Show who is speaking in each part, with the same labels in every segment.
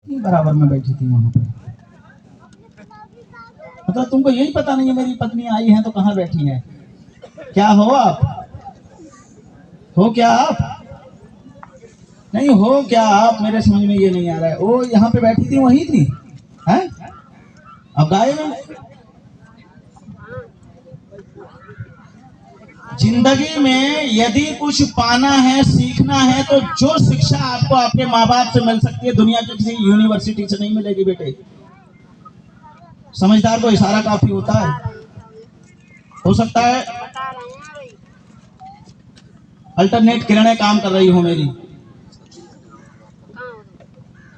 Speaker 1: बराबर में बैठी थी वहां पर। मतलब तुमको यही पता नहीं है मेरी पत्नी आई है तो कहाँ बैठी है? क्या हो आप? हो क्या आप? नहीं हो क्या आप? मेरे समझ में ये नहीं आ रहा है। ओ यहाँ पे बैठी थी, वही थी हैं? अब गायब है। जिंदगी में यदि कुछ पाना है, सीखना है, तो जो शिक्षा आपको आपके माँ बाप से मिल सकती है दुनिया की किसी यूनिवर्सिटी से नहीं मिलेगी बेटे। समझदार को इशारा काफी होता है। हो सकता है अल्टरनेट किरणें काम कर रही हो मेरी।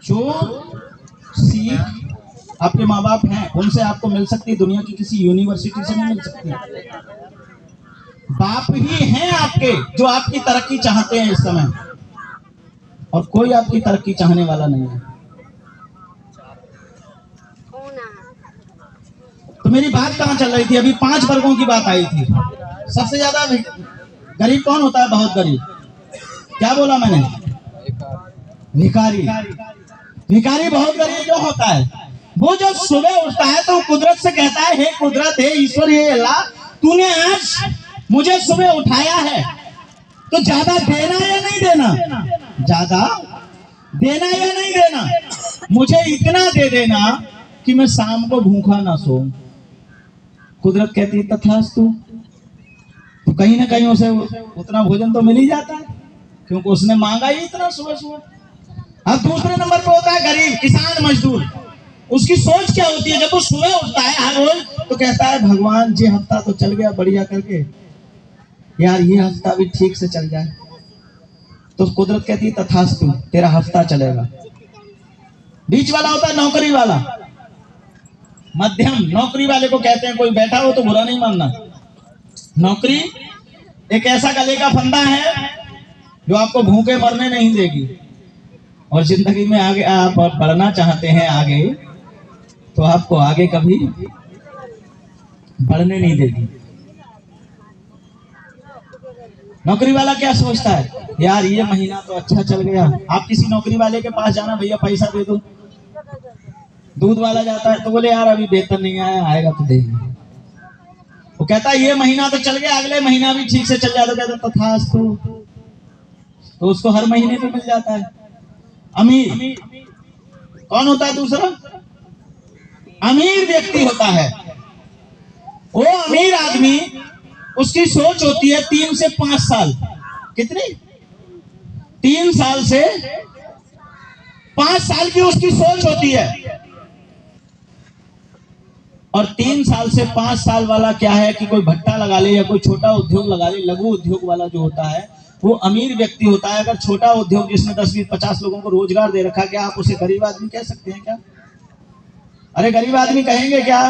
Speaker 1: जो सीख आपके माँ बाप हैं उनसे आपको मिल सकती है, दुनिया की किसी यूनिवर्सिटी से नहीं मिल सकती। बाप ही हैं आपके जो आपकी तरक्की चाहते हैं इस समय, और कोई आपकी तरक्की चाहने वाला नहीं है। तो मेरी बात कहाँ चल रही थी? अभी 5 वर्गों की बात आई थी। सबसे ज्यादा गरीब कौन होता है? बहुत गरीब। क्या बोला मैंने? भिखारी। भिखारी बहुत गरीब क्यों होता है? वो जब सुबह उठता है तो कुदरत से कहता है, हे कुदरत, हे ईश्वर, हे अल्लाह, तूने आज मुझे सुबह उठाया है तो ज्यादा देना या नहीं देना? ज्यादा देना या नहीं देना? मुझे इतना दे देना कि मैं शाम को भूखा ना सोऊं। कुदरत कहती है तथास्तु। तो कहीं ना कहीं उसे उतना भोजन तो मिल ही जाता है, क्योंकि उसने मांगा ही इतना सुबह सुबह। अब दूसरे नंबर पे होता है गरीब, किसान, मजदूर। उसकी सोच क्या होती है? जब वो सुबह उठता है हर रोज तो कहता है, भगवान ये हफ्ता तो चल गया बढ़िया करके, यार ये हफ्ता भी ठीक से चल जाए। तो कुदरत कहती है तथास्तु, तेरा हफ्ता चलेगा। बीच वाला होता है नौकरी वाला, मध्यम। नौकरी वाले को कहते हैं, कोई बैठा हो तो बुरा नहीं मानना, नौकरी एक ऐसा गले का फंदा है जो आपको भूखे मरने नहीं देगी, और जिंदगी में आगे आप बढ़ना चाहते हैं आगे, तो आपको आगे कभी बढ़ने नहीं देगी। नौकरी वाला क्या सोचता है? यार ये महीना तो अच्छा चल गया। आप किसी नौकरी वाले के पास जाना, भैया पैसा दे दो। दूध वाला जाता है तो बोले, यार अभी वेतन नहीं आया, आएगा तो देंगे। वो कहता है ये महीना तो चल गया, अगले महीना भी ठीक से चल जाता। कहता तथास्तु, तो उसको हर महीने पे मिल जाता है। अमीर कौन होता है? दूसरा अमीर व्यक्ति होता है। वो अमीर आदमी, उसकी सोच होती है 3 से 5 साल। कितनी? 3 साल से 5 साल की उसकी सोच होती है। और 3 साल से 5 साल वाला क्या है कि कोई भट्टा लगा ले या कोई छोटा उद्योग लगा ले। लघु उद्योग वाला जो होता है वो अमीर व्यक्ति होता है। अगर छोटा उद्योग जिसने 10, 20, 50 लोगों को रोजगार दे रखा, क्या आप उसे गरीब आदमी कह सकते हैं क्या? अरे गरीब आदमी कहेंगे क्या?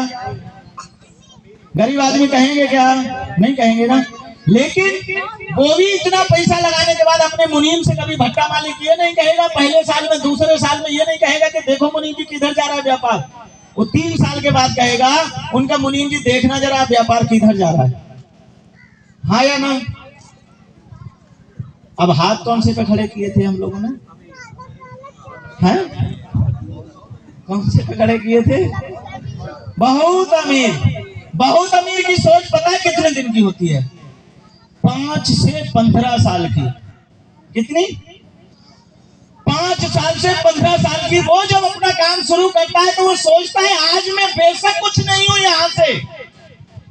Speaker 1: गरीब आदमी कहेंगे क्या? नहीं कहेंगे ना। लेकिन वो भी इतना पैसा लगाने के बाद अपने मुनीम से कभी भट्टा मालिक ये नहीं कहेगा पहले साल में, दूसरे साल में ये नहीं कहेगा कि देखो मुनीम जी किधर जा रहा है व्यापार। वो 3 साल के बाद कहेगा, उनका मुनीम जी देखना जरा व्यापार किधर जा रहा है। हाँ या ना? अब हाथ कौन से पे खड़े किए थे हम लोगों ने? हैं? कौन से पे खड़े किए थे? बहुत अमीर। बहुत अमीर की सोच पता है कितने दिन की होती है? 5 से 15 साल की। कितनी? 5 साल से 15 साल की। वो जब अपना काम शुरू करता है तो वो सोचता है आज मैं बेशक कुछ नहीं हूं यहां से,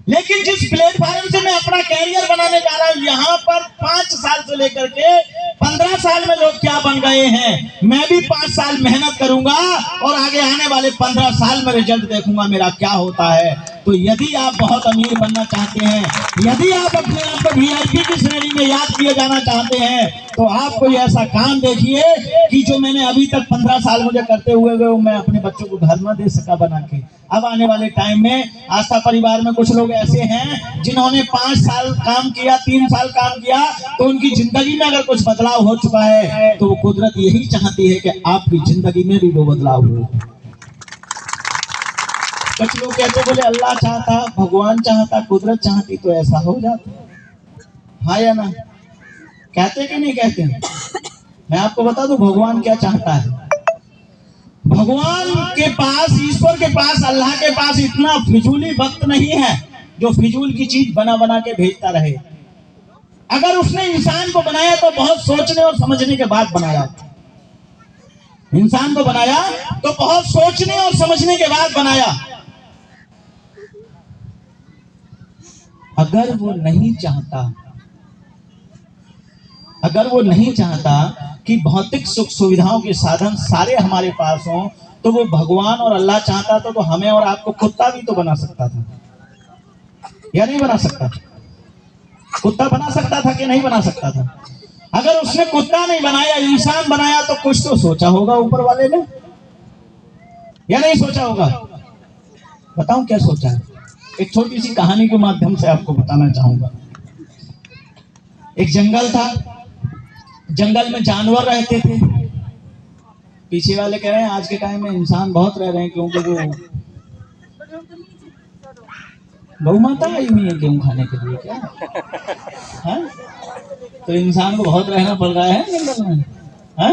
Speaker 1: लेकिन जिस प्लेटफॉर्म से मैं अपना कैरियर बनाने जा रहा हूं, यहाँ पर 5 साल से लेकर के 15 साल में लोग क्या बन गए हैं, मैं भी 5 साल मेहनत करूंगा और आगे आने वाले 15 साल में रिजल्ट देखूंगा मेरा क्या होता है। तो यदि आप बहुत अमीर बनना चाहते हैं, यदि आप अपने आप को VIP की श्रेणी में याद किए जाना चाहते हैं, तो आप कोई ऐसा काम देखिए कि जो मैंने अभी तक 15 साल मुझे करते हुए वो मैं अपने बच्चों को घर में दे सका बना के। अब आने वाले टाइम में आस्था परिवार में कुछ लोग ऐसे हैं जिन्होंने 5 साल काम किया, 3 साल काम किया, तो उनकी जिंदगी में अगर कुछ बदलाव हो चुका है तो वो कुदरत यही चाहती है कि आपकी जिंदगी में भी वो बदलाव हो। कुछ लोग कहते बोले अल्लाह चाहता, भगवान चाहता, कुदरत चाहती तो ऐसा हो जाता। हाँ या ना? कहते कि नहीं कहते? मैं आपको बता दूं भगवान क्या चाहता है। भगवान के पास, ईश्वर के पास, अल्लाह के पास इतना फिजूली वक्त नहीं है जो फिजूल की चीज बना बना के भेजता रहे। अगर उसने इंसान को बनाया तो बहुत सोचने और समझने के बाद बनाया। इंसान को बनाया तो बहुत सोचने और समझने के बाद बनाया। अगर वो नहीं चाहता कि भौतिक सुख सुविधाओं के साधन सारे हमारे पास हों, तो वो भगवान और अल्लाह चाहता तो हमें और आपको कुत्ता भी तो बना सकता था, या नहीं बना सकता? कुत्ता बना सकता था कि नहीं बना सकता था? अगर उसने कुत्ता नहीं बनाया, इंसान बनाया, तो कुछ तो सोचा होगा ऊपर वाले ने, या नहीं सोचा होगा? बताऊं क्या सोचा है? एक छोटी सी कहानी के माध्यम से आपको बताना चाहूंगा। एक जंगल था, जंगल में जानवर रहते थे। पीछे वाले कह रहे हैं आज के टाइम में इंसान बहुत रह रहे हैं, क्योंकि वो गौ माता आई हुई है गेहूं खाने के लिए क्या है? तो इंसान को बहुत रहना पड़ रहा है जंगल में, है?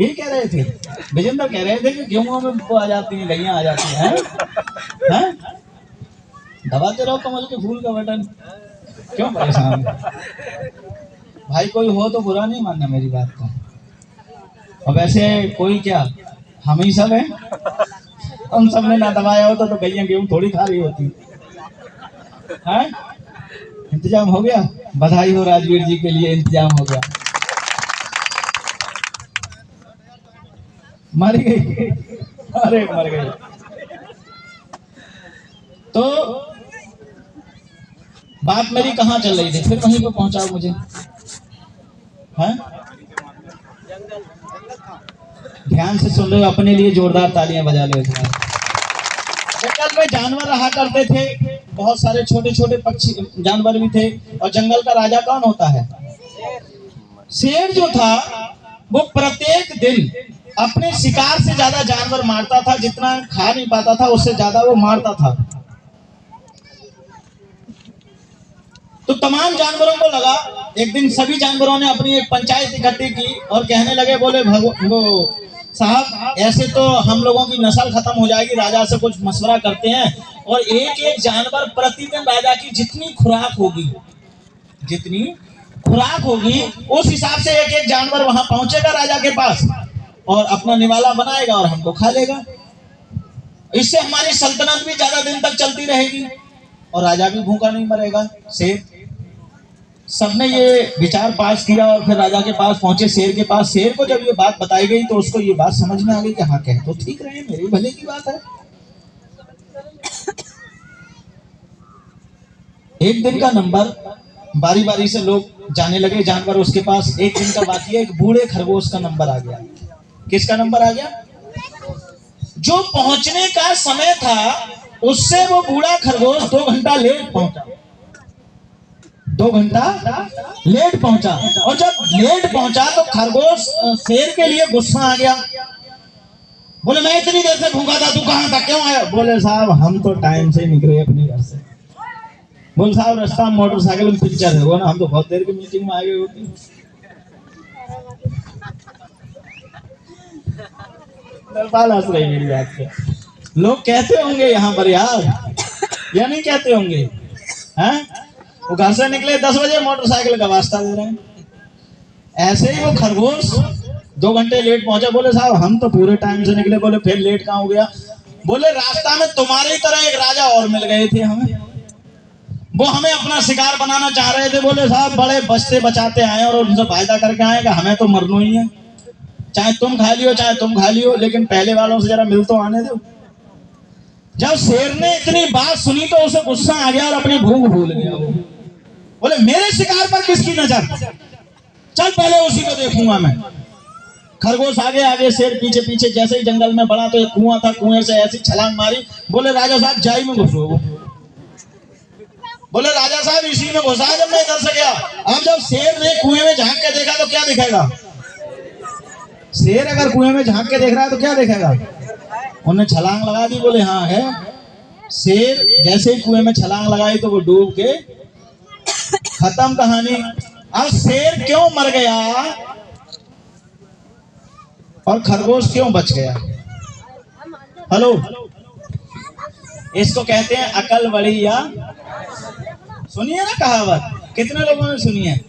Speaker 1: ये कह रहे थे, विजेंद्र कह रहे थे कि गेहूं में वो आ जाती है, गैया आ जाती है? दबाते रहो कमल के फूल का बटन, क्यों परेशान? भाई कोई हो तो बुरा नहीं मानना मेरी बात का। और वैसे कोई क्या, हम ही सब हैं। हम सब ने ना दबाया होता तो गैया गेहूं थोड़ी खा रही होती है। इंतजाम हो गया, बधाई हो राजवीर जी के लिए, इंतजाम हो गया। मर गई, अरे मर गई। तो बात मेरी कहाँ चल रही थी, फिर वहीं पे पहुंचाओ मुझे, है? ध्यान से सुन रहे हो? अपने लिए जोरदार तालियां बजा लो। जंगल में जानवर रहा करते थे, बहुत सारे छोटे छोटे पक्षी जानवर भी थे। और जंगल का राजा कौन होता है? शेर जो था वो प्रत्येक दिन अपने शिकार से ज्यादा जानवर मारता था, जितना खा नहीं पाता था उससे ज्यादा वो मारता था। तो तमाम जानवरों को लगा, एक दिन सभी जानवरों ने अपनी एक पंचायत इकट्ठी की और कहने लगे, बोले वो साहब ऐसे तो हम लोगों की नस्ल खत्म हो जाएगी, राजा से कुछ मशवरा करते हैं और एक एक जानवर प्रतिदिन राजा की जितनी खुराक होगी उस हिसाब से एक एक जानवर वहां पहुंचेगा राजा के पास और अपना निवाला बनाएगा और हमको खा लेगा। इससे हमारी सल्तनत भी ज्यादा दिन तक चलती रहेगी और राजा भी भूखा नहीं मरेगा। शेर, सबने ये विचार पास किया और फिर राजा के पास पहुंचे, शेर के पास। शेर को जब ये बात बताई गई तो उसको ये बात समझ में आ गई कि हाँ कह तो ठीक रहे, मेरे भले की बात है। एक दिन का नंबर, बारी बारी से लोग जाने लगे जानवर उसके पास। एक दिन का बाकी है, एक बूढ़े खरगोश का नंबर आ गया। किसका नंबर आ गया? जो पहुंचने का समय था उससे वो बूढ़ा खरगोश 2 घंटा लेट पहुंचा। 2 घंटा लेट पहुंचा। और जब लेट पहुंचा तो खरगोश शेर के लिए गुस्सा आ गया। बोले मैं इतनी देर से भूखा था, तू कहां था, क्यों आया? बोले साहब हम तो टाइम से निकले अपने घर से। बोले साहब रास्ता में मोटरसाइकिल में पिक्चर है वो ना, हम तो बहुत देर की मीटिंग में आ गए होती। हंस रही मेरी बात पे। लोग कहते होंगे यहाँ पर यार, या नहीं कहते होंगे? हैं? वो घर से निकले 10 बजे, मोटरसाइकिल का वास्ता दे रहे हैं। ऐसे ही वो खरगोश 2 घंटे लेट पहुंचा। बोले साहब हम तो पूरे टाइम से निकले। बोले फिर लेट कहाँ हो गया? बोले रास्ता में तुम्हारी तरह एक राजा और मिल गए थे हमें, वो हमें अपना शिकार बनाना चाह रहे थे। बोले साहब बड़े बचते बचाते आए और उनसे फायदा करके आएगा, हमें तो मरना ही है, चाहे तुम खा लियो चाहे तुम खा लियो, लेकिन पहले वालों से जरा मिल तो आने दो। जब शेर ने इतनी बात सुनी तो उसे गुस्सा आ गया और अपनी भूख भूल गया। वो बोले मेरे शिकार पर किसकी नजर, चल पहले उसी को देखूंगा मैं। खरगोश आगे आगे, शेर पीछे पीछे। जैसे ही जंगल में बढ़ा तो एक कुआं था, कुएं से ऐसी छलांग मारी। बोले राजा साहब जाई में घुसो। बोले राजा साहब इसी में घुसा जब मैं इधर से गया। अब जब शेर ने कुएं में झांक के देखा तो क्या दिखेगा? शेर अगर कुएं में झांक के देख रहा है तो क्या देखेगा? उन्हें छलांग लगा दी। बोले हाँ है। शेर जैसे ही कुएं में छलांग लगाई तो वो डूब के खत्म कहानी। अब शेर क्यों मर गया? और खरगोश क्यों बच गया? हेलो, इसको कहते हैं अकल बड़ी या, सुनिए ना कहावत, कितने लोगों ने सुनी है?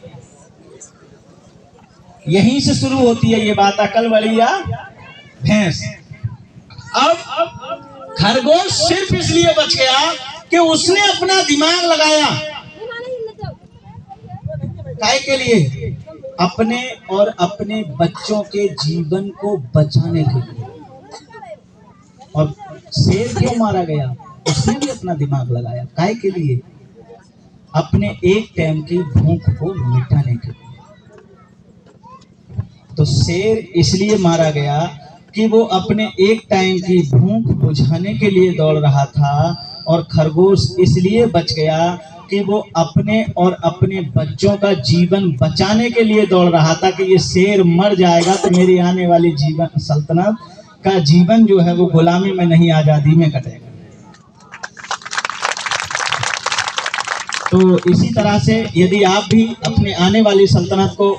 Speaker 1: यहीं से शुरू होती है ये बात, अकल बड़ी या भैंस। अब खरगोश सिर्फ इसलिए बच गया कि उसने अपना दिमाग लगाया। काय के लिए? अपने और अपने बच्चों के जीवन को बचाने के लिए। और शेर क्यों मारा गया? उसने भी अपना दिमाग लगाया। काय के लिए? अपने एक टाइम की भूख को मिटाने के लिए। तो शेर इसलिए मारा गया कि वो अपने एक टाइम की भूख बुझाने के लिए दौड़ रहा था, और खरगोश इसलिए बच गया कि वो अपने और अपने बच्चों का जीवन बचाने के लिए दौड़ रहा था कि ये शेर मर जाएगा तो मेरी आने वाली जीवन सल्तनत का जीवन जो है वो गुलामी में नहीं आजादी में कटेगा। तो इसी तरह से यदि आप भी अपने आने वाली सल्तनत को